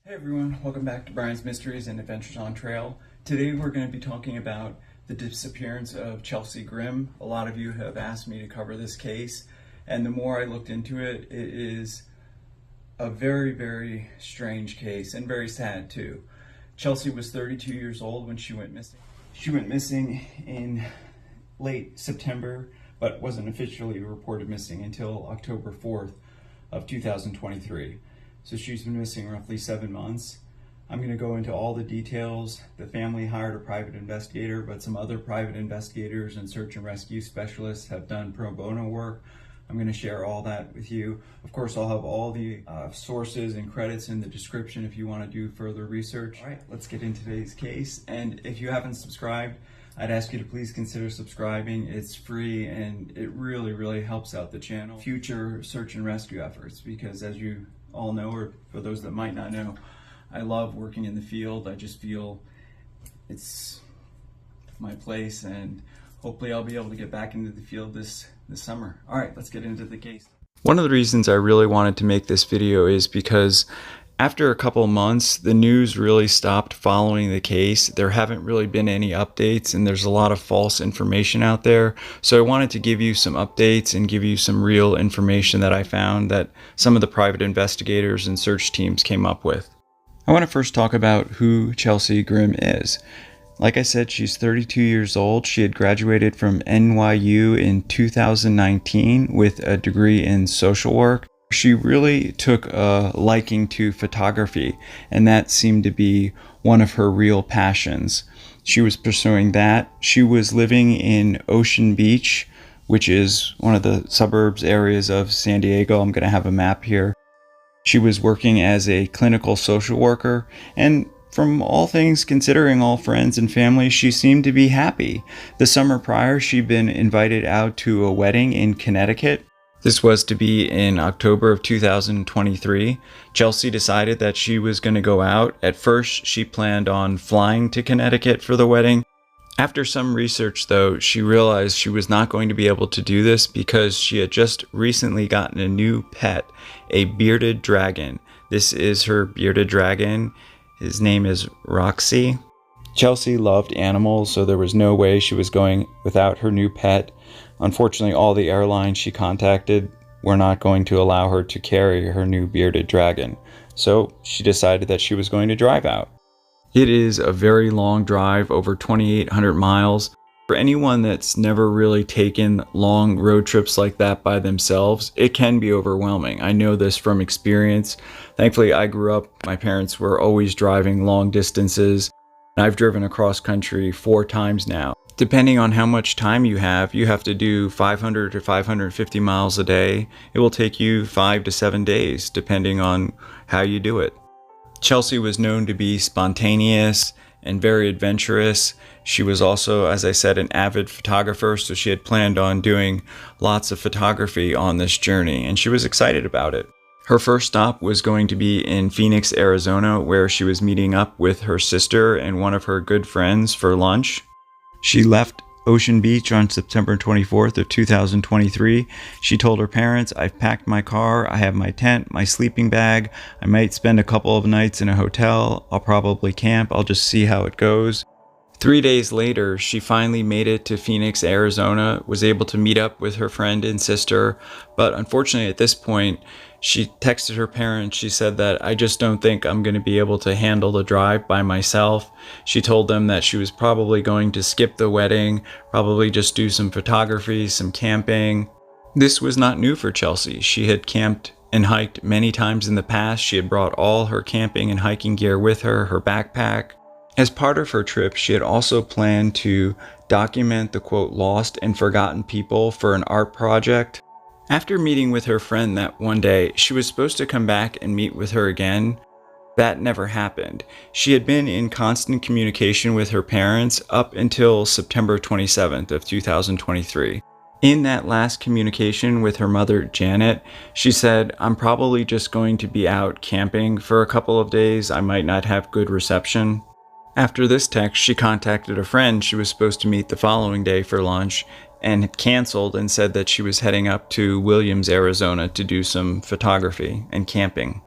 Hey everyone, welcome back to Brian's Mysteries and Adventures on Trail. Today we're going to be talking about the disappearance of Chelsea Grimm. A lot of you have asked me to cover this case, and the more I looked into it, it is a very, very strange case and very sad too. Chelsea was 32 years old when she went missing. She went missing in late September, but wasn't officially reported missing until October 4th of 2023. So she's been missing roughly 7 months. I'm going to go into all the details. The family hired a private investigator, but some other private investigators and search and rescue specialists have done pro bono work. I'm going to share all that with you. Of course, I'll have all the sources and credits in the description if you want to do further research. All right, let's get into today's case. And if you haven't subscribed, I'd ask you to please consider subscribing. It's free and it really, really helps out the channel. Future search and rescue efforts, because as you all know, or for those that might not know, I love working in the field. I just feel it's my place, and hopefully I'll be able to get back into the field this summer. All right, let's get into the case. One of the reasons I really wanted to make this video is because after a couple months, the news really stopped following the case. There haven't really been any updates, and there's a lot of false information out there. So I wanted to give you some updates and give you some real information that I found that some of the private investigators and search teams came up with. I want to first talk about who Chelsea Grimm is. Like I said, she's 32 years old. She had graduated from NYU in 2019 with a degree in social work. She really took a liking to photography, and that seemed to be one of her real passions. She was pursuing that. She was living in Ocean Beach, which is one of the suburbs areas of San Diego. I'm going to have a map here. She was working as a clinical social worker, and from all things, considering all friends and family, she seemed to be happy. The summer prior, she'd been invited out to a wedding in Connecticut. This was to be in October of 2023. Chelsea decided that she was going to go out. At first, she planned on flying to Connecticut for the wedding. After some research, though, she realized she was not going to be able to do this because she had just recently gotten a new pet, a bearded dragon. This is her bearded dragon. His name is Roxy. Chelsea loved animals, so there was no way she was going without her new pet. Unfortunately, all the airlines she contacted were not going to allow her to carry her new bearded dragon. So she decided that she was going to drive out. It is a very long drive, over 2,800 miles. For anyone that's never really taken long road trips like that by themselves, it can be overwhelming. I know this from experience. Thankfully, I grew up, my parents were always driving long distances. I've driven across country 4 times now. Depending on how much time you have to do 500 to 550 miles a day. It will take you 5 to 7 days, depending on how you do it. Chelsea was known to be spontaneous and very adventurous. She was also, as I said, an avid photographer, so she had planned on doing lots of photography on this journey, and she was excited about it. Her first stop was going to be in Phoenix, Arizona, where she was meeting up with her sister and one of her good friends for lunch. She left Ocean Beach on September 24th of 2023. She told her parents, "I've packed my car, I have my tent, my sleeping bag. I might spend a couple of nights in a hotel. I'll probably camp. I'll just see how it goes." 3 days later, she finally made it to Phoenix, Arizona, was able to meet up with her friend and sister, but unfortunately at this point, she texted her parents. She said that, "I just don't think I'm going to be able to handle the drive by myself." She told them that she was probably going to skip the wedding, probably just do some photography, some camping. This was not new for Chelsea. She had camped and hiked many times in the past. She had brought all her camping and hiking gear with her, her backpack. As part of her trip, she had also planned to document the quote lost and forgotten people for an art project. After meeting with her friend that one day, she was supposed to come back and meet with her again. That never happened. She had been in constant communication with her parents up until September 27th of 2023. In that last communication with her mother, Janet, she said, "I'm probably just going to be out camping for a couple of days. I might not have good reception." After this text, she contacted a friend she was supposed to meet the following day for lunch and canceled and said that she was heading up to Williams, Arizona to do some photography and camping.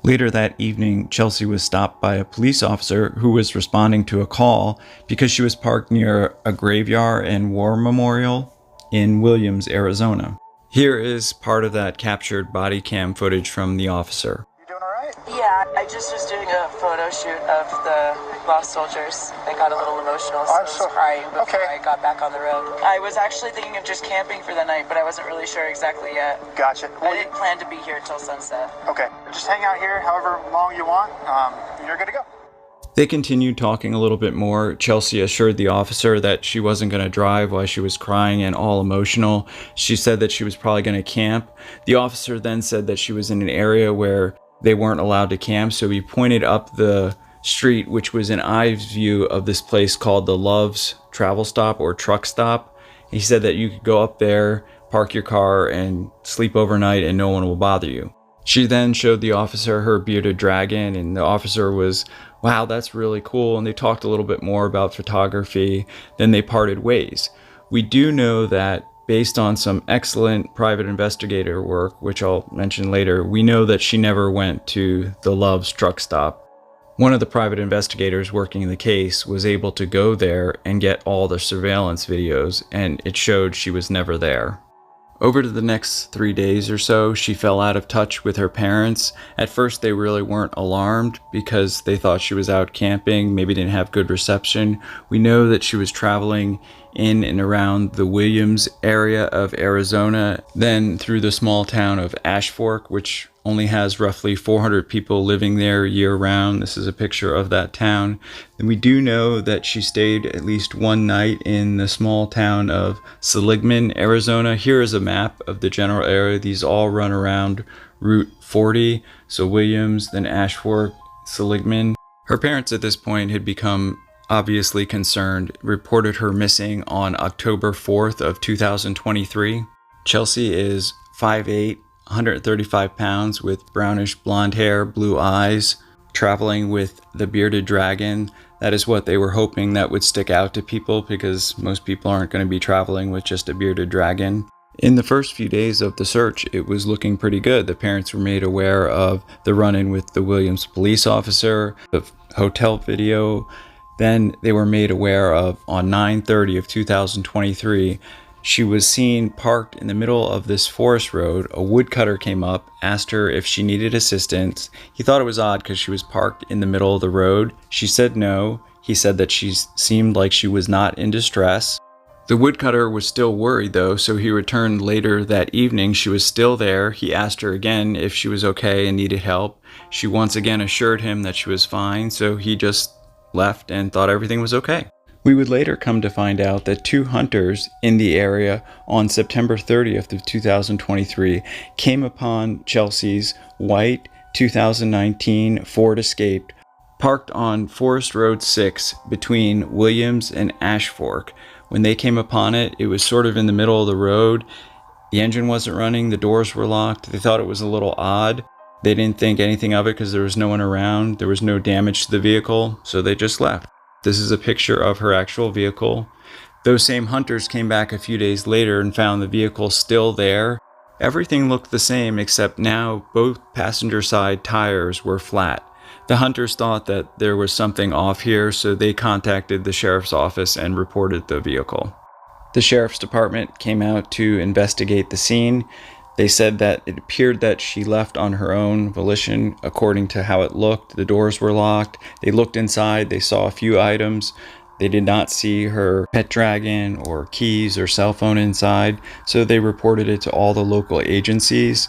Later that evening, Chelsea was stopped by a police officer who was responding to a call because she was parked near a graveyard and war memorial in Williams, Arizona. Here is part of that captured body cam footage from the officer. You doing all right? Yeah, I just was doing a photo shoot of the lost soldiers. I got a little emotional, so I was crying before I got back on the road. I was actually thinking of just camping for the night, but I wasn't really sure exactly yet. Gotcha. Well, I didn't plan to be here till sunset. Okay. Just hang out here however long you want. You're good to go. They continued talking a little bit more. Chelsea assured the officer that she wasn't going to drive while she was crying and all emotional. She said that she was probably going to camp. The officer then said that she was in an area where they weren't allowed to camp, so he pointed up the street, which was an eye's view of this place called the Love's Travel Stop or Truck Stop. He said that you could go up there, park your car, and sleep overnight and no one will bother you. She then showed the officer her bearded dragon, and the officer was, wow, that's really cool. And they talked a little bit more about photography. Then they parted ways. We do know that based on some excellent private investigator work, which I'll mention later, we know that she never went to the Love's truck stop. One of the private investigators working the case was able to go there and get all the surveillance videos, and it showed she was never there. Over to the next 3 days or so, she fell out of touch with her parents. At first, they really weren't alarmed because they thought she was out camping, maybe didn't have good reception. We know that she was traveling in and around the Williams area of Arizona, then through the small town of Ash Fork, which only has roughly 400 people living there year-round. This is a picture of that town. And we do know that she stayed at least one night in the small town of Seligman, Arizona. Here is a map of the general area. These all run around Route 40. So Williams, then Ash Fork, Seligman. Her parents at this point had become obviously concerned, reported her missing on October 4th of 2023. Chelsea is 5'8", 135 pounds with brownish blonde hair, blue eyes, traveling with the bearded dragon. That is what they were hoping that would stick out to people, because most people aren't going to be traveling with just a bearded dragon. In the first few days of the search, it was looking pretty good. The parents were made aware of the run-in with the Williams police officer, the hotel video. Then they were made aware of, on 9/30 of 2023, she was seen parked in the middle of this forest road. A woodcutter came up, asked her if she needed assistance. He thought it was odd because she was parked in the middle of the road. She said no. He said that she seemed like she was not in distress. The woodcutter was still worried though, so he returned later that evening. She was still there. He asked her again if she was okay and needed help. She once again assured him that she was fine, so he just left and thought everything was okay. We would later come to find out that two hunters in the area on September 30th of 2023 came upon Chelsea's white 2019 Ford Escape parked on Forest Road 6 between Williams and Ash Fork. When they came upon it, it was sort of in the middle of the road. The engine wasn't running, the doors were locked. They thought it was a little odd. They didn't think anything of it because there was no one around. There was no damage to the vehicle, so they just left. This is a picture of her actual vehicle. Those same hunters came back a few days later and found the vehicle still there. Everything looked the same, except now both passenger side tires were flat. The hunters thought that there was something off here, so they contacted the sheriff's office and reported the vehicle. The sheriff's department came out to investigate the scene. They said that it appeared that she left on her own volition, according to how it looked. The doors were locked. They looked inside. They saw a few items. They did not see her pet dragon or keys or cell phone inside, so they reported it to all the local agencies.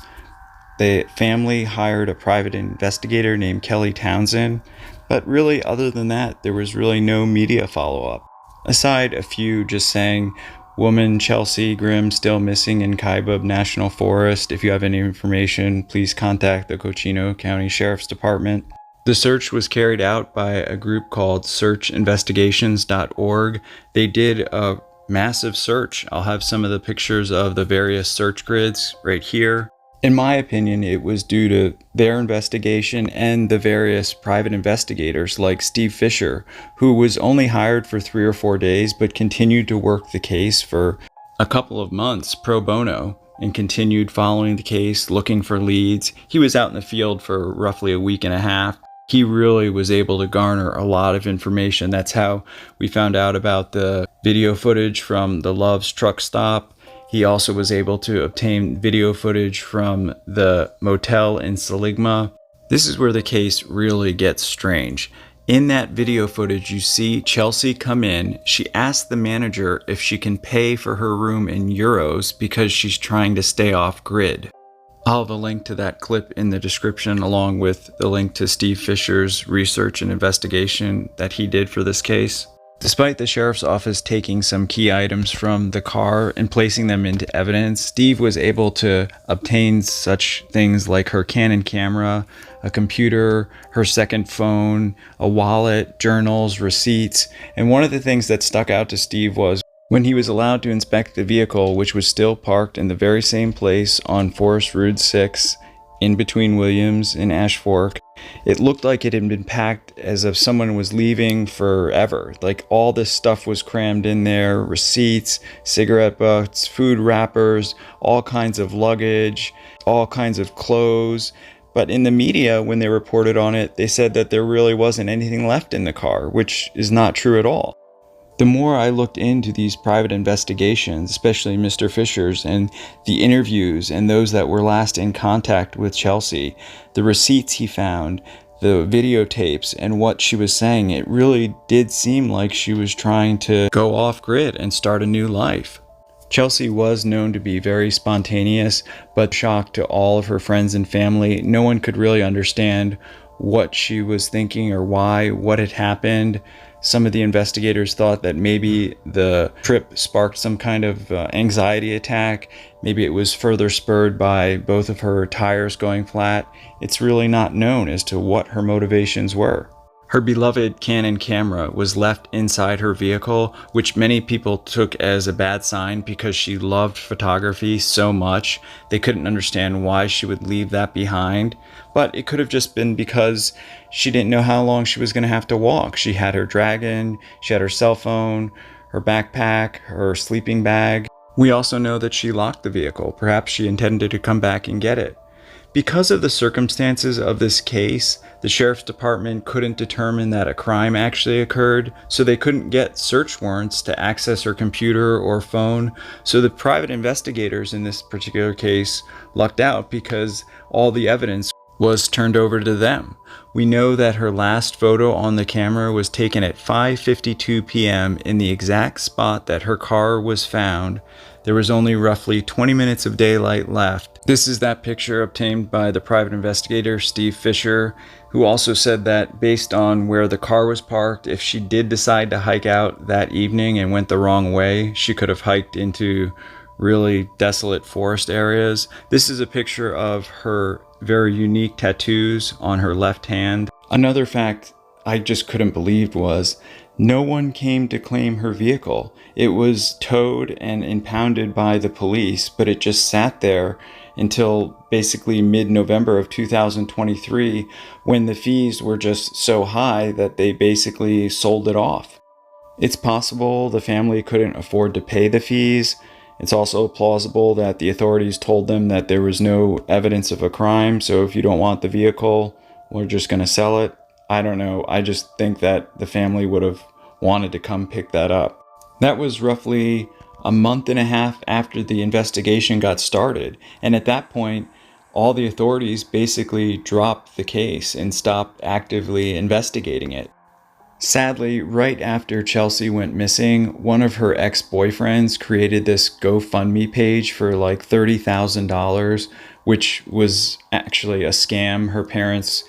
The family hired a private investigator named Kelly Townsend, but really, other than that, there was really no media follow-up. Aside a few just saying, woman Chelsea Grimm still missing in Kaibab National Forest. If you have any information, please contact the Cochino County Sheriff's Department. The search was carried out by a group called searchinvestigations.org. They did a massive search. I'll have some of the pictures of the various search grids right here. In my opinion, it was due to their investigation and the various private investigators like Steve Fisher, who was only hired for 3 or 4 days but continued to work the case for a couple of months pro bono. and continued following the case, looking for leads. He was out in the field for roughly a week and a half. He really was able to garner a lot of information. That's how we found out about the video footage from the Love's truck stop. He also was able to obtain video footage from the motel in Seligma. This is where the case really gets strange. In that video footage, you see Chelsea come in. She asks the manager if she can pay for her room in euros because she's trying to stay off grid. I'll have a link to that clip in the description, along with the link to Steve Fisher's research and investigation that he did for this case. Despite the sheriff's office taking some key items from the car and placing them into evidence, Steve was able to obtain such things like her Canon camera, a computer, her second phone, a wallet, journals, receipts. And one of the things that stuck out to Steve was when he was allowed to inspect the vehicle, which was still parked in the very same place on Forest Route 6, in between Williams and Ash Fork, it looked like it had been packed as if someone was leaving forever. Like all this stuff was crammed in there, receipts, cigarette butts, food wrappers, all kinds of luggage, all kinds of clothes. But in the media, when they reported on it, they said that there really wasn't anything left in the car, which is not true at all. The more I looked into these private investigations, especially Mr. Fisher's, and the interviews and those that were last in contact with Chelsea, the receipts he found, the videotapes, and what she was saying, it really did seem like she was trying to go off grid and start a new life. Chelsea was known to be very spontaneous, but shocked to all of her friends and family. No one could really understand what she was thinking or why, what had happened. Some of the investigators thought that maybe the trip sparked some kind of anxiety attack. Maybe it was further spurred by both of her tires going flat. It's really not known as to what her motivations were. Her beloved Canon camera was left inside her vehicle, which many people took as a bad sign because she loved photography so much. They couldn't understand why she would leave that behind, but it could have just been because she didn't know how long she was going to have to walk. She had her Dragon, she had her cell phone, her backpack, her sleeping bag. We also know that she locked the vehicle. Perhaps she intended to come back and get it. Because of the circumstances of this case, the sheriff's department couldn't determine that a crime actually occurred, so they couldn't get search warrants to access her computer or phone. So the private investigators in this particular case lucked out because all the evidence was turned over to them. We know that her last photo on the camera was taken at 5:52 p.m. in the exact spot that her car was found. There was only roughly 20 minutes of daylight left. This is that picture obtained by the private investigator, Steve Fisher, who also said that based on where the car was parked, if she did decide to hike out that evening and went the wrong way, she could have hiked into really desolate forest areas. This is a picture of her very unique tattoos on her left hand. Another fact I just couldn't believe was no one came to claim her vehicle. It was towed and impounded by the police, but it just sat there until basically mid-November of 2023, when the fees were just so high that they basically sold it off. It's possible the family couldn't afford to pay the fees. It's also plausible that the authorities told them that there was no evidence of a crime, so if you don't want the vehicle, we're just going to sell it. I don't know. I just think that the family would have wanted to come pick that up. That was roughly a month and a half after the investigation got started, and at that point, all the authorities basically dropped the case and stopped actively investigating it. Sadly, right after Chelsea went missing, one of her ex-boyfriends created this GoFundMe page for like $30,000, which was actually a scam. Her parents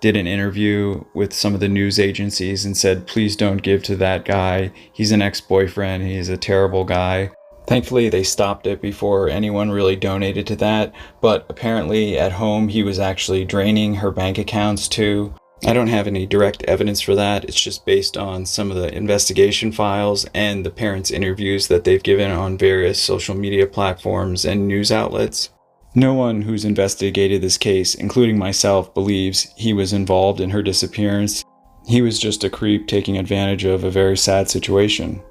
did an interview with some of the news agencies and said, please don't give to that guy. He's an ex-boyfriend. He's a terrible guy. Thankfully, they stopped it before anyone really donated to that, but apparently at home he was actually draining her bank accounts too. I don't have any direct evidence for that. It's just based on some of the investigation files and the parents' interviews that they've given on various social media platforms and news outlets. No one who's investigated this case, including myself, believes he was involved in her disappearance. He was just a creep taking advantage of a very sad situation.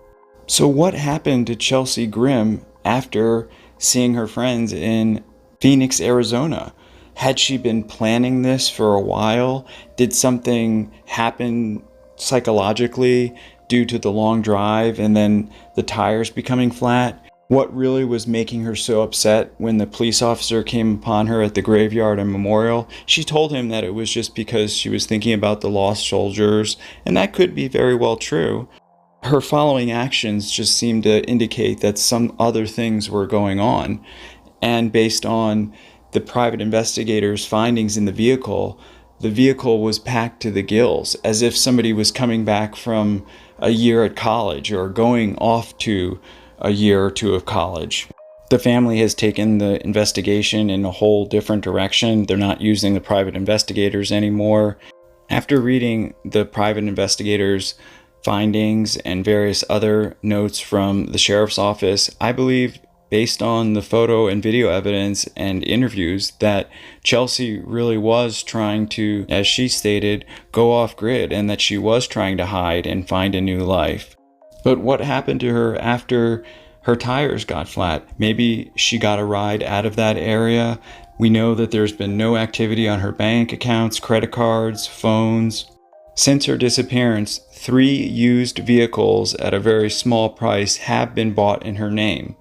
So what happened to Chelsea Grimm after seeing her friends in Phoenix, Arizona. Had she been planning this for a while? Did something happen psychologically due to the long drive and then the tires becoming flat? What really was making her so upset when the police officer came upon her at the graveyard and memorial? She told him that it was just because she was thinking about the lost soldiers, and that could be very well true. Her following actions just seemed to indicate that some other things were going on. And based on the private investigators' findings in the vehicle was packed to the gills, as if somebody was coming back from a year at college or going off to a year or two of college. The family has taken the investigation in a whole different direction. They're not using the private investigators anymore. After reading the private investigators' findings and various other notes from the sheriff's office, I believe, based on the photo and video evidence and interviews, that Chelsea really was trying to, as she stated, go off grid, and that she was trying to hide and find a new life. But what happened to her after her tires got flat? Maybe she got a ride out of that area. We know that there's been no activity on her bank accounts, credit cards, phones. Since her disappearance, 3 used vehicles at a very small price have been bought in her name.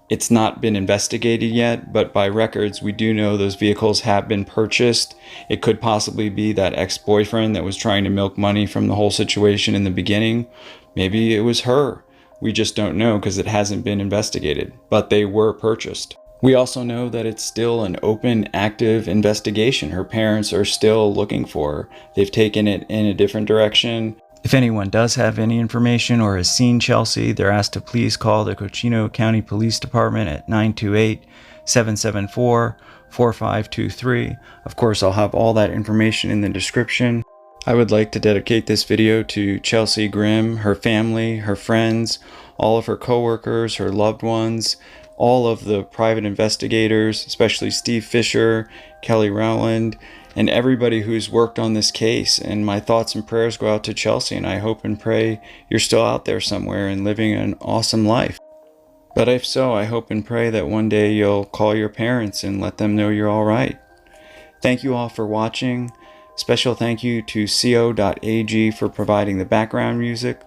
It's not been investigated yet, but by records, we do know those vehicles have been purchased. It could possibly be that ex-boyfriend that was trying to milk money from the whole situation in the beginning. Maybe it was her. We just don't know because it hasn't been investigated, but they were purchased. We also know that it's still an open, active investigation. Her parents are still looking for her. They've taken it in a different direction. If anyone does have any information or has seen Chelsea, they're asked to please call the Cochino County Police Department at 928-774-4523. Of course, I'll have all that information in the description. I would like to dedicate this video to Chelsea Grimm, her family, her friends, all of her coworkers, her loved ones, all of the private investigators, especially Steve Fisher, Kelly Rowland, and everybody who's worked on this case. And my thoughts and prayers go out to Chelsea, and I hope and pray you're still out there somewhere and living an awesome life. But if so, I hope and pray that one day you'll call your parents and let them know you're all right. Thank you all for watching. Special thank you to co.ag for providing the background music.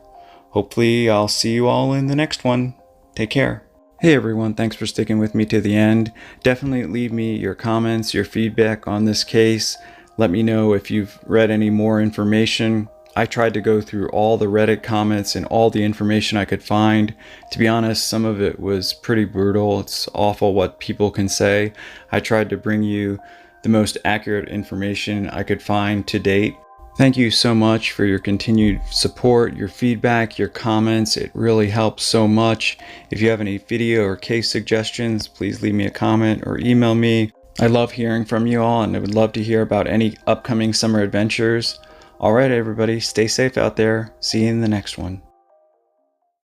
Hopefully I'll see you all in the next one. Take care. Hey everyone, thanks for sticking with me to the end. Definitely leave me your comments, your feedback on this case. Let me know if you've read any more information. I tried to go through all the Reddit comments and all the information I could find. To be honest, some of it was pretty brutal. It's awful what people can say. I tried to bring you the most accurate information I could find to date. Thank you so much for your continued support, your feedback, your comments. It really helps so much. If you have any video or case suggestions, please leave me a comment or email me. I love hearing from you all, and I would love to hear about any upcoming summer adventures. All right, everybody, stay safe out there. See you in the next one.